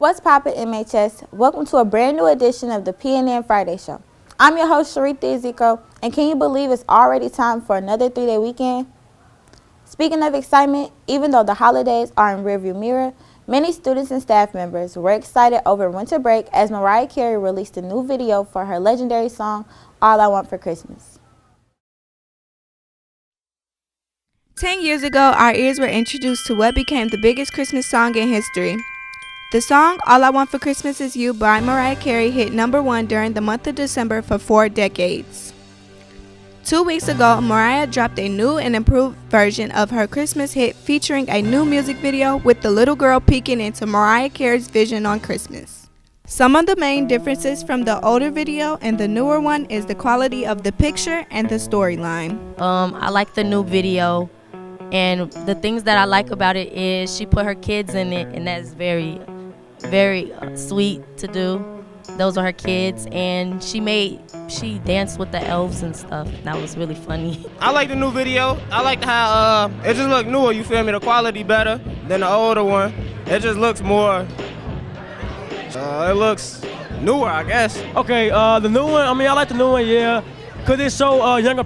What's poppin', MHS? Welcome to a brand new edition of the PNN Friday Show. I'm your host, Sharita Ezekiel, and can you believe it's already time for another 3-day weekend? Speaking of excitement, even though the holidays are in rearview mirror, many students and staff members were excited over winter break as Mariah Carey released a new video for her legendary song, All I Want for Christmas. 10 years ago, our ears were introduced to what became the biggest Christmas song in history. The song, All I Want for Christmas Is You by Mariah Carey hit #1 during the month of December for 4 decades. 2 weeks ago, Mariah dropped a new and improved version of her Christmas hit featuring a new music video with the little girl peeking into Mariah Carey's vision on Christmas. Some of the main differences from the older video and the newer one is the quality of the picture and the storyline. I like the new video, and the things that I like about it is she put her kids in it, and that's very sweet to do. Those are her kids, and she danced with the elves and stuff. That was really funny. I like the new video. I like how it just look newer, you feel me? The quality better than the older one. It just looks more, it looks newer, I guess. Okay, the new one, I like the new one, yeah. Cause it show get younger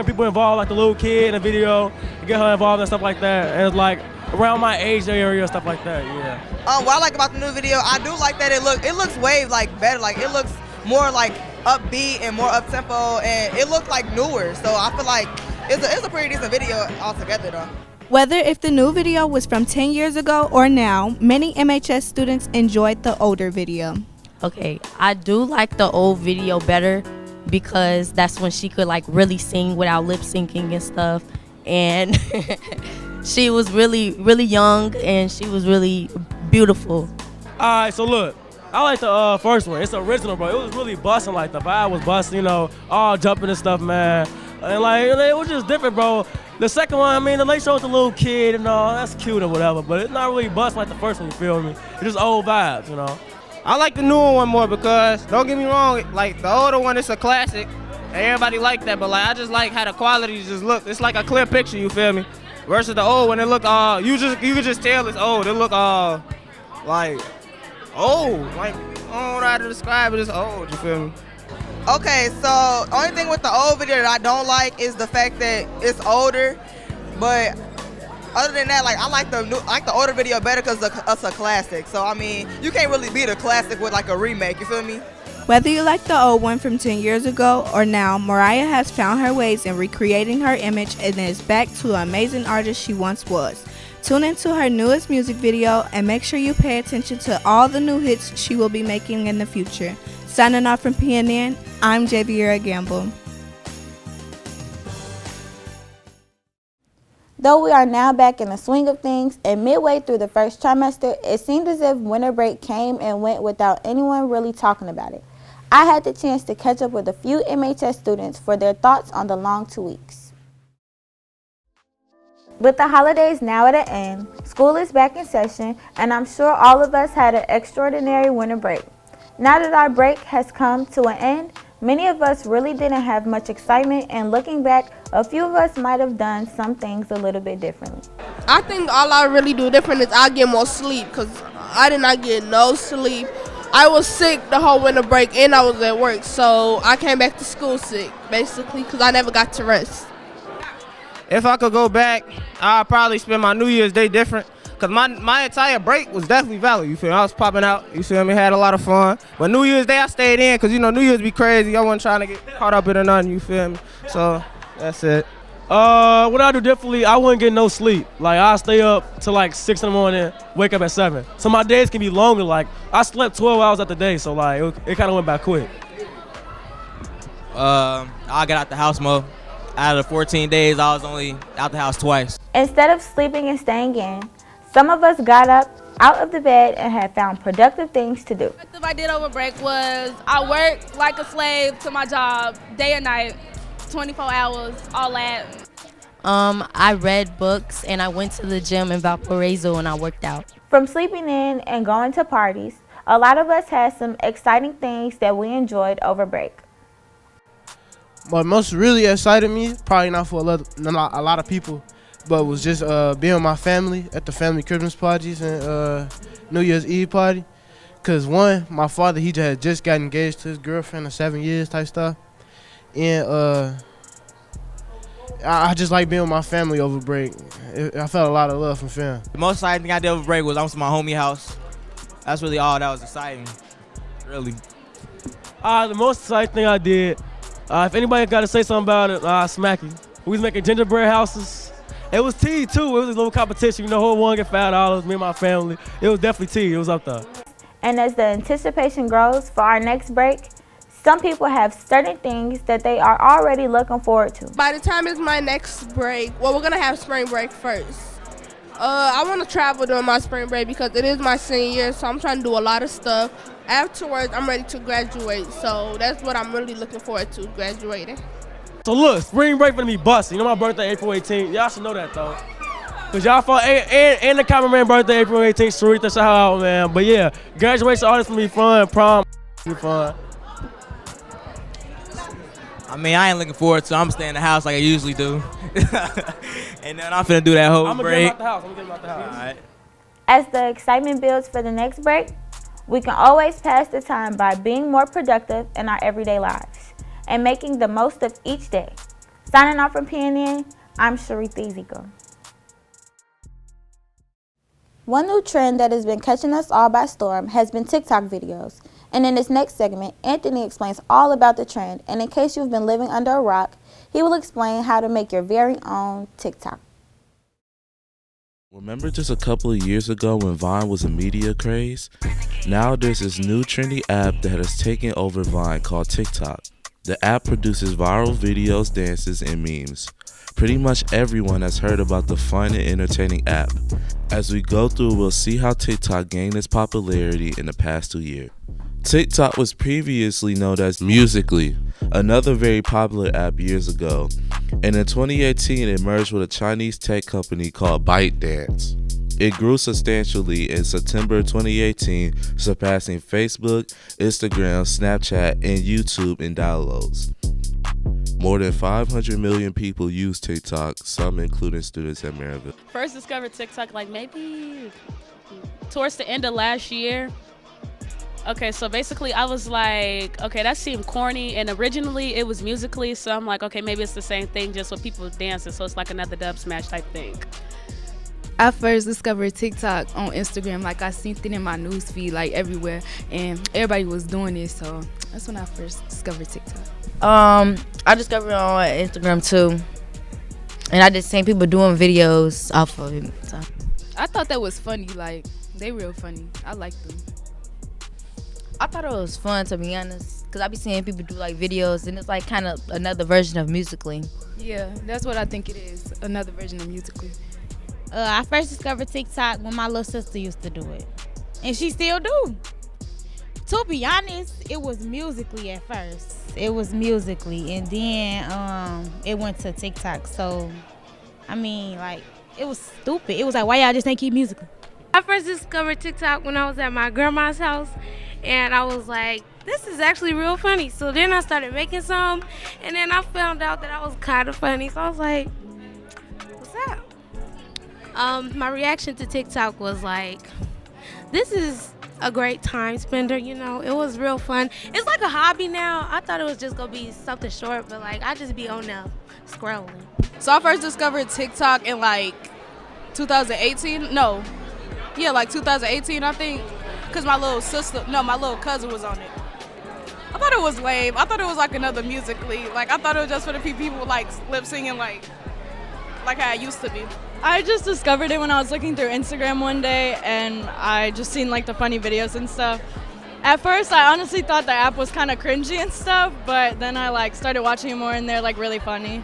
people involved, like the little kid in the video, get her involved and stuff like that. And it's like around my age area and stuff like that, yeah. What I like about the new video, I do like that it looks way better. Like it looks more like upbeat and more up tempo, and it looks like newer. So I feel like it's a pretty decent video altogether though. Whether if the new video was from 10 years ago or now, many MHS students enjoyed the older video. Okay, I do like the old video better because that's when she could like really sing without lip syncing and stuff, and she was really young and she was really beautiful. Alright, so look, I like the first one. It's original, bro. It was really busting, like the vibe was busting, all jumping and stuff, man. And like it was just different, bro. The second one, the late show with the little kid and all, that's cute or whatever, but it's not really busting like the first one, you feel me? It's just old vibes, I like the newer one more because, don't get me wrong, like the older one, it's a classic. And everybody like that, but like I just like how the quality just look. It's like a clear picture, you feel me? Versus the old one, it look you could just tell it's old. It look like old. Like I don't know how to describe it. It's old. You feel me? Okay, so only thing with the old video that I don't like is the fact that it's older. But other than that, like I like the older video better because it's a classic. So you can't really beat a classic with like a remake. You feel me? Whether you like the old one from 10 years ago or now, Mariah has found her ways in recreating her image and is back to the amazing artist she once was. Tune into her newest music video and make sure you pay attention to all the new hits she will be making in the future. Signing off from PNN, I'm Javiera Gamble. Though we are now back in the swing of things and midway through the first trimester, it seemed as if winter break came and went without anyone really talking about it. I had the chance to catch up with a few MHS students for their thoughts on the long 2 weeks. With the holidays now at an end, school is back in session, and I'm sure all of us had an extraordinary winter break. Now that our break has come to an end, many of us really didn't have much excitement, and looking back, a few of us might have done some things a little bit differently. I think all I really do different is I get more sleep because I did not get no sleep. I was sick the whole winter break and I was at work, so I came back to school sick basically because I never got to rest. If I could go back, I'd probably spend my New Year's Day different. Cause my entire break was definitely valid, you feel me? I was popping out, you feel me? Had a lot of fun. But New Year's Day I stayed in, cause New Year's be crazy. I wasn't trying to get caught up in nothing, you feel me? So that's it. What I do differently, I wouldn't get no sleep. Like I stay up till like 6 in the morning, wake up at 7. So my days can be longer. Like I slept 12 hours at the day, so like it kind of went by quick. I got out the house more. Out of the 14 days, I was only out the house twice. Instead of sleeping and staying in, some of us got up out of the bed and had found productive things to do. What I did over break was I worked like a slave to my job, day and night, 24 hours, all that. I read books and I went to the gym in Valparaiso and I worked out. From sleeping in and going to parties, a lot of us had some exciting things that we enjoyed over break. What most really excited me, probably not for a lot of people, but was just being with my family at the family Christmas parties and New Year's Eve party. Cause one, my father, he just got engaged to his girlfriend of 7 years type stuff. And I just like being with my family over break. I felt a lot of love from fam. The most exciting thing I did over break was I went to my homie house. That's really all that was exciting, really. The most exciting thing I did, if anybody got to say something about it, I smack you. We was making gingerbread houses. It was tea too. It was a little competition. You know, who won get $5, me and my family. It was definitely tea. It was up there. And as the anticipation grows for our next break, some people have certain things that they are already looking forward to. By the time it's my next break, well, we're gonna have spring break first. I want to travel during my spring break because it is my senior year, so I'm trying to do a lot of stuff. Afterwards, I'm ready to graduate, so that's what I'm really looking forward to, graduating. So look, spring break gonna be busting. You know my birthday April 18th. Y'all should know that though. Cause y'all fun, and the cameraman birthday April 18th, Sarita, shout out, man. But yeah, graduation, all this gonna be fun. Prom, be fun. I mean, I ain't looking forward to it. I'm staying in the house like I usually do. And then I'm finna do that whole break. I'm gonna get him out the house. All right. As the excitement builds for the next break, we can always pass the time by being more productive in our everyday lives and making the most of each day. Signing off from PNN, I'm Sarita Ezekiel. One new trend that has been catching us all by storm has been TikTok videos. And in this next segment, Anthony explains all about the trend. And in case you've been living under a rock, he will explain how to make your very own TikTok. Remember just a couple of years ago when Vine was a media craze? Now there's this new trendy app that has taken over Vine called TikTok. The app produces viral videos, dances, and memes. Pretty much everyone has heard about the fun and entertaining app. As we go through, we'll see how TikTok gained its popularity in the past 2 years. TikTok was previously known as Musical.ly, another very popular app years ago, and in 2018 it merged with a Chinese tech company called ByteDance. It grew substantially in September 2018, surpassing Facebook, Instagram, Snapchat, and YouTube in downloads. More than 500 million people use TikTok, some including students at Maryville. First discovered TikTok like maybe towards the end of last year. Okay, so basically I was like, okay, that seemed corny, and originally it was Musical.ly, so I'm like, okay, maybe it's the same thing, just with people dancing, so it's like another dub smash type thing. I first discovered TikTok on Instagram. Like, I seen it in my news feed, like, everywhere, and everybody was doing it, so that's when I first discovered TikTok. I discovered it on Instagram too, and I just seen people doing videos off of it. So. I thought that was funny. Like, they real funny. I like them. I thought it was fun, to be honest, because I be seeing people do like videos, and it's like kind of another version of Musical.ly. Yeah, that's what I think it is. Another version of Musical.ly. I first discovered TikTok when my little sister used to do it, and she still do. To be honest, it was Musical.ly at first. It was Musical.ly, and then it went to TikTok. So, I mean, like, it was stupid. It was like, why y'all just ain't keep Musical.ly? I first discovered TikTok when I was at my grandma's house, and I was like, this is actually real funny. So then I started making some, and then I found out that I was kind of funny. So I was like, what's that? My reaction to TikTok was like, this is a great time spender, you know. It was real fun. It's like a hobby now. I thought it was just gonna be something short, but like I just be on there scrolling. So I first discovered TikTok in like 2018. Like 2018, I think, because my little cousin was on it. I thought it was lame. I thought it was like another Musical.ly. Like, I thought it was just for the people like lip singing like how it used to be. I just discovered it when I was looking through Instagram one day, and I just seen like the funny videos and stuff. At first, I honestly thought the app was kind of cringy and stuff, but then I like started watching it more, and they're like really funny.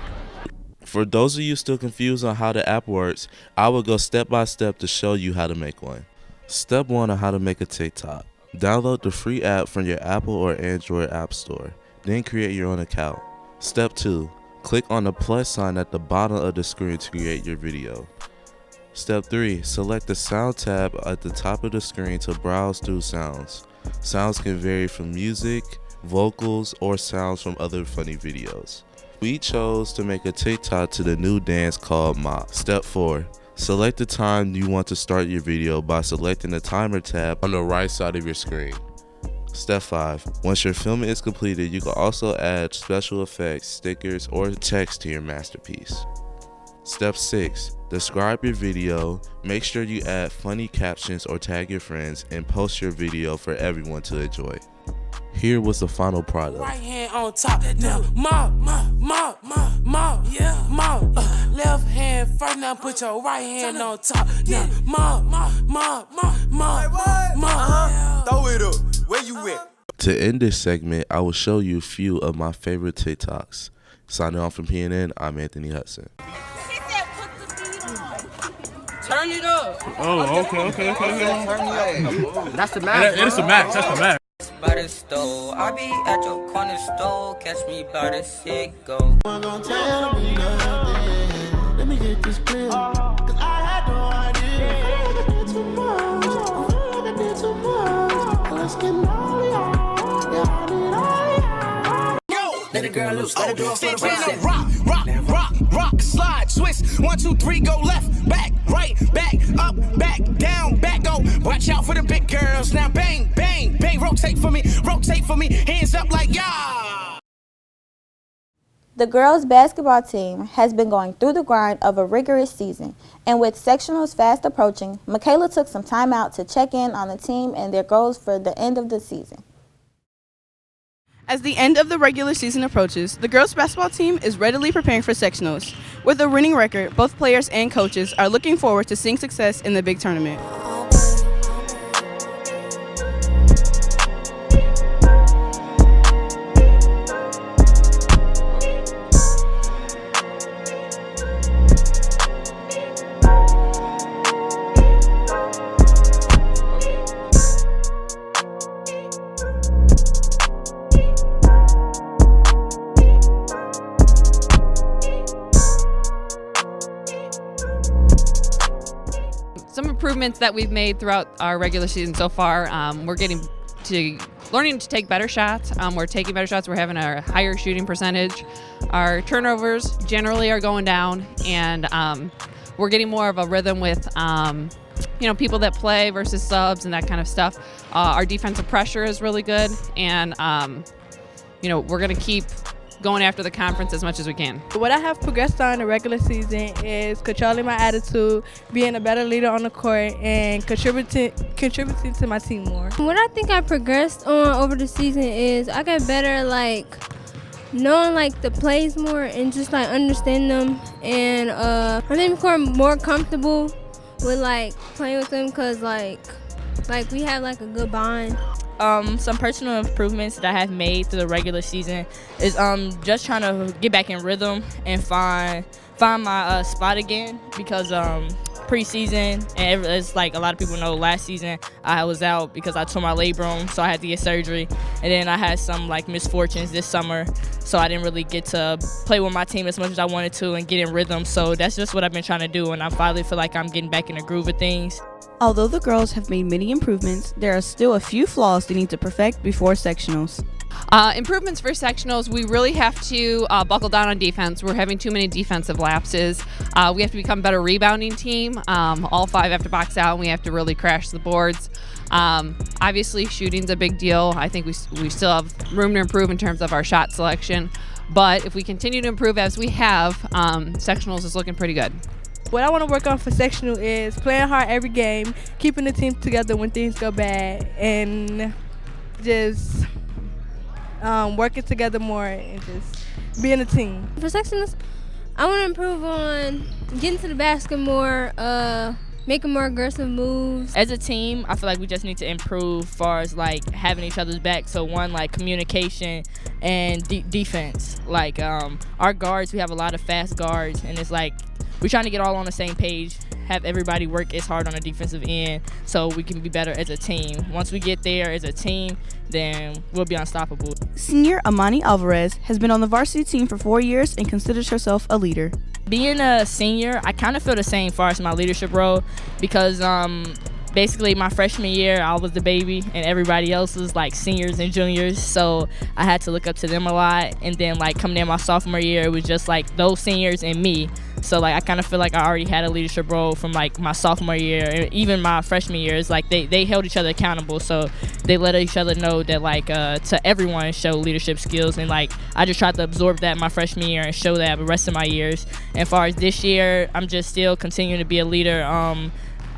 For those of you still confused on how the app works, I will go step by step to show you how to make one. Step 1 on how to make a TikTok. Download the free app from your Apple or Android app store. Then create your own account. Step 2. Click on the plus sign at the bottom of the screen to create your video. Step 3. Select the sound tab at the top of the screen to browse through sounds. Sounds can vary from music, vocals, or sounds from other funny videos. We chose to make a TikTok to the new dance called Mop. Step 4. Select the time you want to start your video by selecting the timer tab on the right side of your screen. Step 5. Once your filming is completed, you can also add special effects, stickers, or text to your masterpiece. Step 6. Describe your video. Make sure you add funny captions or tag your friends and post your video for everyone to enjoy. Here was the final product. Right hand on top, now yeah, left hand first, now put your right hand on top, now throw it up, where you at? To end this segment, I will show you a few of my favorite TikToks. Signing off from PNN, I'm Anthony Hudson. Turn it up. Oh, okay. That's the max. It's a max. That's the max. By the stove, I be at your corner store. Catch me by the cig-go. Gonna tell me nothing. Let me get this clear. Cause I had no idea. I did too much. I did too much. Let's get all y'all. Yeah, I need all y'all. Let the girl loose. Let her do it for the rock, slide, twist. 1, 2, 3, go left, back, right, back, up, back, down, back, go. Watch out for the big girls. Now bang, bang, bang. Rotate for me, hands up like yeah. The girls' basketball team has been going through the grind of a rigorous season, and with sectionals fast approaching, Michaela took some time out to check in on the team and their goals for the end of the season. As the end of the regular season approaches, the girls' basketball team is readily preparing for sectionals. With a winning record, both players and coaches are looking forward to seeing success in the big tournament. Some improvements that we've made throughout our regular season so far, we're learning to take better shots. We're taking better shots. We're having a higher shooting percentage. Our turnovers generally are going down, and we're getting more of a rhythm with people that play versus subs and that kind of stuff. Our defensive pressure is really good, and we're going to keep going after the conference as much as we can. What I have progressed on in the regular season is controlling my attitude, being a better leader on the court, and contributing to my team more. What I think I progressed on over the season is I got better knowing the plays more and just understanding them, and I think I'm more comfortable with playing with them because we have a good bond. Some personal improvements that I have made through the regular season is just trying to get back in rhythm and find my spot again, because preseason, and it's a lot of people know, last season I was out because I tore my labrum, so I had to get surgery, and then I had some misfortunes this summer, so I didn't really get to play with my team as much as I wanted to and get in rhythm. So that's just what I've been trying to do, and I finally feel like I'm getting back in the groove of things. Although the girls have made many improvements, there are still a few flaws they need to perfect before sectionals. Improvements for sectionals, we really have to buckle down on defense. We're having too many defensive lapses. We have to become a better rebounding team. All 5 have to box out, and we have to really crash the boards. Obviously, shooting's a big deal. I think we still have room to improve in terms of our shot selection. But if we continue to improve as we have, sectionals is looking pretty good. What I want to work on for sectional is playing hard every game, keeping the team together when things go bad, and just working together more and just being a team. For sectionals, I want to improve on getting to the basket more, making more aggressive moves. As a team, I feel like we just need to improve as far as having each other's back. So one, communication and defense. Our guards, we have a lot of fast guards, and it's we're trying to get all on the same page, have everybody work as hard on the defensive end so we can be better as a team. Once we get there as a team, then we'll be unstoppable. Senior Amani Alvarez has been on the varsity team for 4 years and considers herself a leader. Being a senior, I kind of feel the same as far as my leadership role, because basically my freshman year I was the baby and everybody else was seniors and juniors, so I had to look up to them a lot. And then coming in my sophomore year, it was just those seniors and me, So like I kind of feel like I already had a leadership role from like my sophomore year and even my freshman year. It's like they held each other accountable, so they let each other know that like to everyone show leadership skills, and like I just tried to absorb that my freshman year and show that the rest of my years. And as far as this year, I'm just still continuing to be a leader.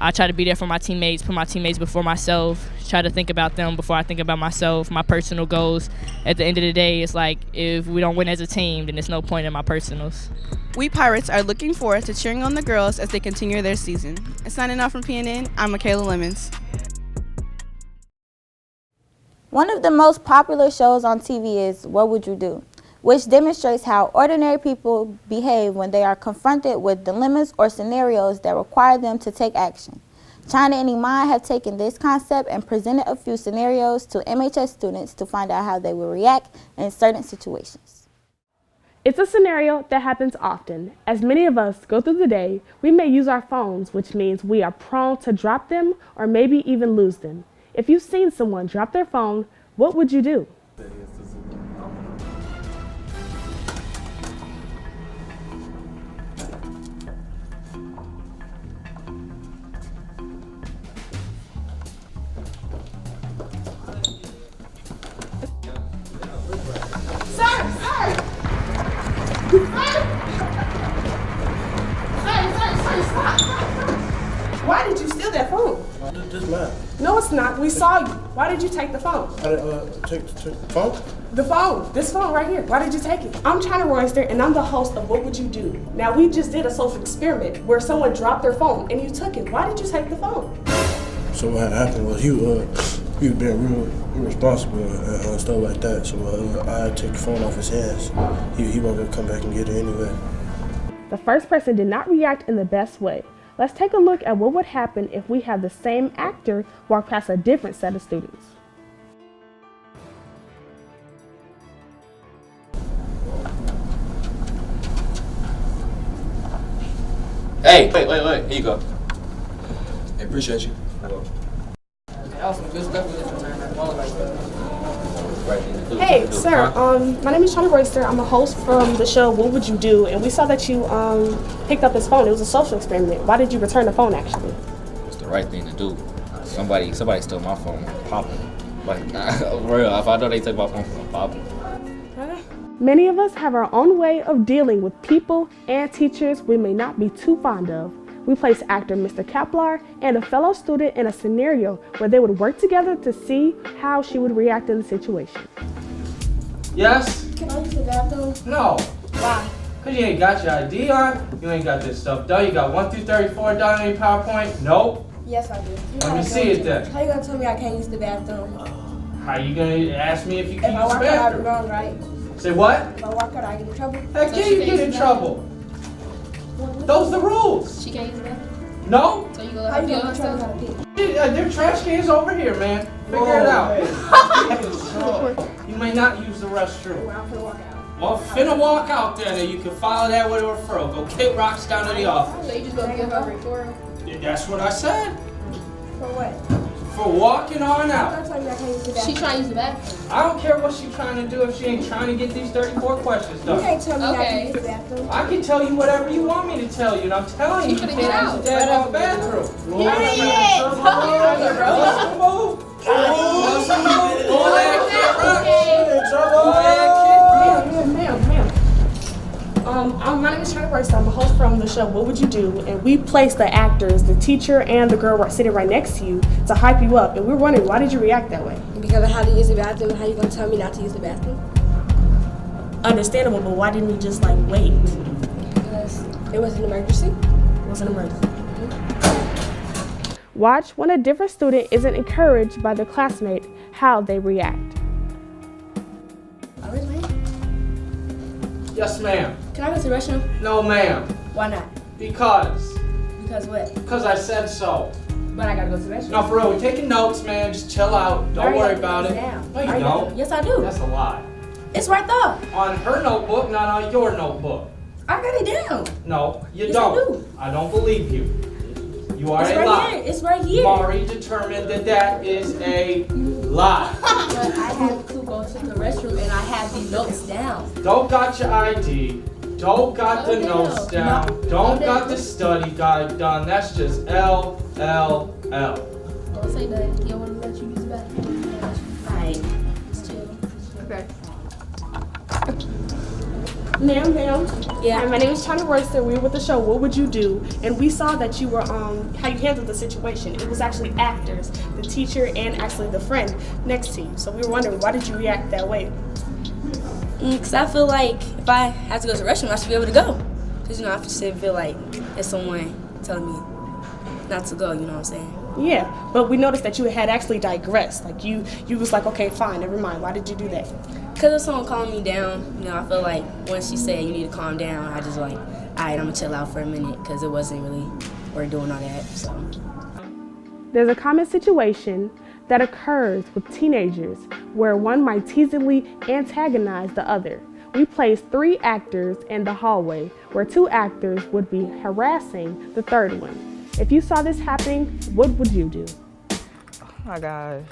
I try to be there for my teammates, put my teammates before myself, try to think about them before I think about myself, my personal goals. At the end of the day, it's like if we don't win as a team, then there's no point in my personals. We Pirates are looking forward to cheering on the girls as they continue their season. And signing off from PNN, I'm Michaela Lemons. One of the most popular shows on TV is What Would You Do?, which demonstrates how ordinary people behave when they are confronted with dilemmas or scenarios that require them to take action. China and Iman have taken this concept and presented a few scenarios to MHS students to find out how they will react in certain situations. It's a scenario that happens often. As many of us go through the day, we may use our phones, which means we are prone to drop them or maybe even lose them. If you've seen someone drop their phone, what would you do? Why did you steal that phone? This mine. No, it's not. We saw you. Why did you take the phone? I didn't take the phone. The phone. This phone right here. Why did you take it? I'm China Royster, and I'm the host of What Would You Do? Now, we just did a social experiment where someone dropped their phone, and you took it. Why did you take the phone? So what happened was he was being real irresponsible and stuff like that. So I had to take the phone off his hands. He wanted to come back and get it anyway. The first person did not react in the best way. Let's take a look at what would happen if we have the same actor walk past a different set of students. Hey, wait. Here you go. I appreciate you. Hey, sir. My name is China Royster. I'm a host from the show What Would You Do? And we saw that you picked up his phone. It was a social experiment. Why did you return the phone, actually? It's the right thing to do. Somebody stole my phone. Popping. Like, for real, if I know they took my phone, I'm popping. Many of us have our own way of dealing with people and teachers we may not be too fond of. We placed actor Mr. Kaplar and a fellow student in a scenario where they would work together to see how she would react in the situation. Yes? Can I use the bathroom? No. Why? Because you ain't got your ID on, you ain't got this stuff done, you got 1 through 34 done on your PowerPoint? Nope. Yes, I do. Let me see it then. How you gonna tell me I can't use the bathroom? How you gonna ask me if you If can I use walk the out, I'll be bathroom? wrong, right? Say what? If I walk out, I get in trouble? Heck yeah, you get in trouble. Those are the rules. She can't use the bathroom? No? So you go how you gonna tell me how to pee? Their trash can's over here, man. Figure it out. You may not use the restroom. Well, finna walk out there, then you can follow that with a referral. Go kick rocks down to the office. So you just gonna give her a referral? That's what I said. For what? For walking on out. Don't tell me I can't use the bathroom. She trying to use the bathroom. I don't care what she's trying to do if she ain't trying to get these 34 questions done. You can't tell me I can use the bathroom. I can tell you whatever you want me to tell you, and I'm telling you, you can't use the damn bathroom. My name is China Royster. I'm a host from the show What Would You Do? And we placed the actors, the teacher and the girl sitting right next to you to hype you up. And we're wondering, why did you react that way? Because I had to use the bathroom. How you gonna tell me not to use the bathroom? Understandable, but why didn't you just like wait? Because it was an emergency. It was an emergency. Watch when a different student isn't encouraged by their classmate, how they react. Yes, ma'am. Can I go to the restroom? No, ma'am. Why not? Because. Because what? Because I said so. But I gotta go to the restroom. No, for real, we're taking notes, man. Just chill out. Don't worry about it. No, you don't. Yes, I do. That's a lie. It's right there. On her notebook, not on your notebook. I got it down. No, you Yes, don't. I don't believe you. You are It's a right lie. here. It's right here. Mari determined that that is a lie. But I have to go to the restroom and I have the notes down. Don't got your ID. Don't got the notes down. Don't got the study guide done. That's just L, L, L. Don't say that. You don't want to let you use the bathroom. Alright. Just chill. Okay. Ma'am. Yeah. Hi, my name is China Royster. We're with the show What Would You Do? And we saw that you were how you handled the situation. It was actually actors, the teacher, and actually the friend next to you. So we were wondering, why did you react that way? Because I feel like if I have to go to the restroom, I should be able to go. Because, you know, I should feel like there's someone telling me not to go, you know what I'm saying? Yeah, but we noticed that you had actually digressed. Like you was like, okay, fine, never mind. Why did you do that? Because if someone calmed me down, you know, I feel like once she said you need to calm down, I just like, all right, I'm going to chill out for a minute because it wasn't really worth doing all that, so. There's a common situation that occurs with teenagers where one might teasingly antagonize the other. We placed 3 actors in the hallway where 2 actors would be harassing the third one. If you saw this happening, what would you do? Oh my gosh.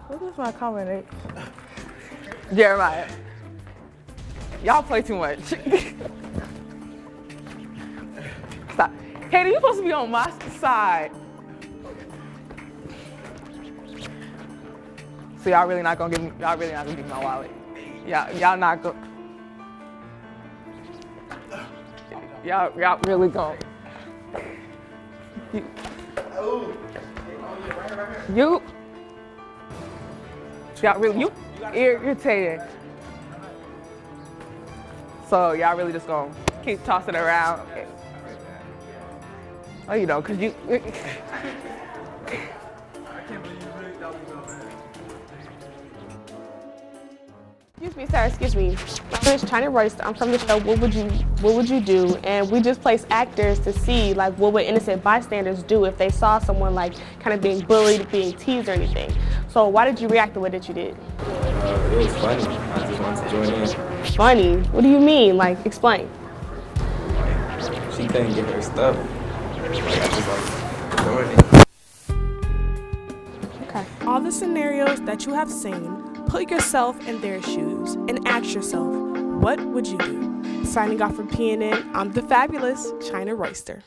What was my comment? Jeremiah. Y'all play too much. Stop. Katie, you're supposed to be on my side. So y'all really not gonna give me my wallet. Y'all not gonna. Y'all really gonna. Y'all really, you irritated. So y'all really just gonna keep tossing it around. Oh, you know, cause you. Excuse me, sir, excuse me. My name is China Royster. I'm from the show What Would You Do? And we just placed actors to see like what would innocent bystanders do if they saw someone like kind of being bullied, being teased or anything. So why did you react the way that you did? It was funny. I just wanted to join in. Funny? What do you mean? Like, explain. She couldn't get her stuff. Like, I just like joined in. Okay. All the scenarios that you have seen, put yourself in their shoes and ask yourself, what would you do? Signing off from PNN, I'm the fabulous China Royster.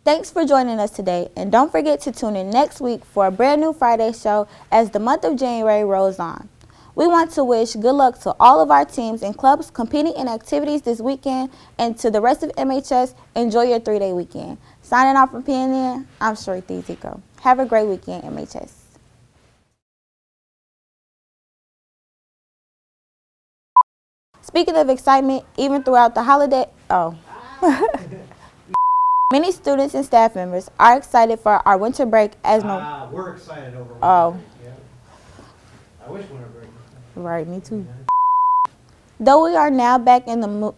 Thanks for joining us today, and don't forget to tune in next week for a brand new Friday show as the month of January rolls on. We want to wish good luck to all of our teams and clubs competing in activities this weekend, and to the rest of MHS, enjoy your 3-day weekend. Signing off from PNN, I'm Sharita Zico. Have a great weekend, MHS. Speaking of excitement, even throughout the holiday, many students and staff members are excited for our winter break as we're excited over winter break. Yeah. I wish winter break. Right, me too. Though we are now back in the